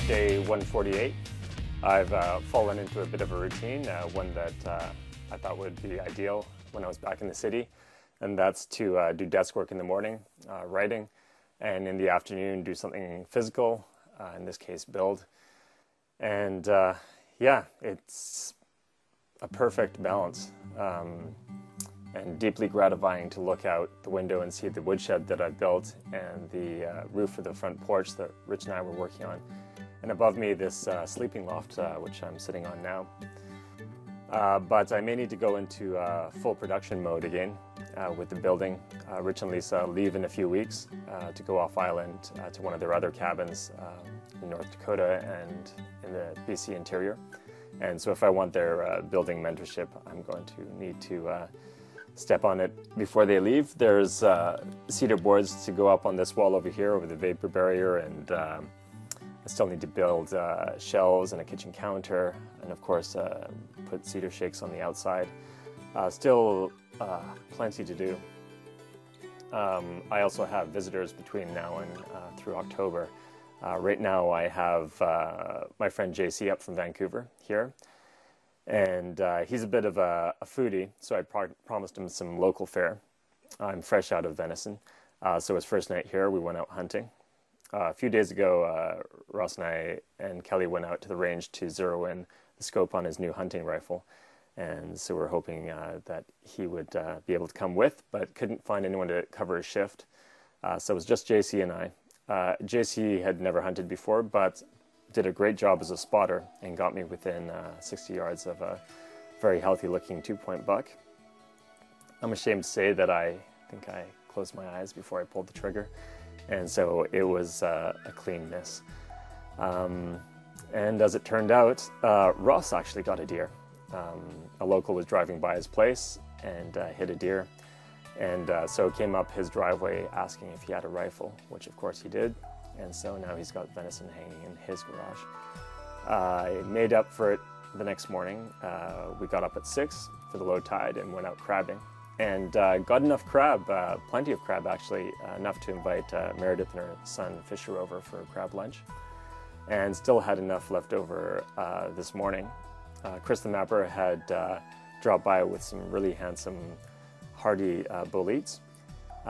day 148. I've fallen into a bit of a routine, one that I thought would be ideal when I was back in the city, and that's to do desk work in the morning, writing, and in the afternoon do something physical, in this case build. And yeah, it's a perfect balance, and deeply gratifying to look out the window and see the woodshed that I built and the roof of the front porch that Rich and I were working on. And above me, this sleeping loft, which I'm sitting on now. But I may need to go into full production mode again with the building. Rich and Lisa leave in a few weeks to go off island to one of their other cabins in North Dakota and in the BC interior. And so if I want their building mentorship, I'm going to need to step on it before they leave. There's cedar boards to go up on this wall over here over the vapor barrier, and I still need to build shelves and a kitchen counter, and of course put cedar shakes on the outside. Still plenty to do. I also have visitors between now and through October. Right now I have my friend JC up from Vancouver here, and he's a bit of a foodie, so I promised him some local fare. I'm fresh out of venison, so his first night here we went out hunting. A few days ago, Ross and I and Kelly went out to the range to zero in the scope on his new hunting rifle, and so we're hoping that he would be able to come with, but couldn't find anyone to cover his shift. So it was just JC and I. JC had never hunted before, but did a great job as a spotter and got me within 60 yards of a very healthy-looking 2-point buck. I'm ashamed to say that I think I closed my eyes before I pulled the trigger, and so it was a clean miss. And as it turned out, Ross actually got a deer. A local was driving by his place and hit a deer, and so came up his driveway asking if he had a rifle, which of course he did, and so now he's got venison hanging in his garage. I made up for it the next morning. We got up at 6 for the low tide and went out crabbing, and got enough crab, plenty of crab actually, enough to invite Meredith and her son Fisher over for crab lunch, and still had enough left over this morning. Chris the Mapper had dropped by with some really handsome hardy bull eats,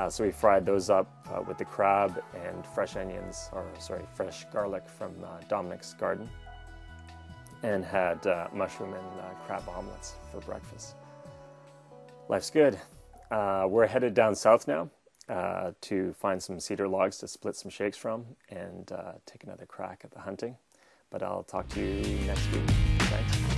so we fried those up with the crab and fresh onions, or sorry, fresh garlic from Dominic's garden, and had mushroom and crab omelets for breakfast. Life's good. We're headed down south now to find some cedar logs to split some shakes from and take another crack at the hunting. But I'll talk to you next week. Thanks.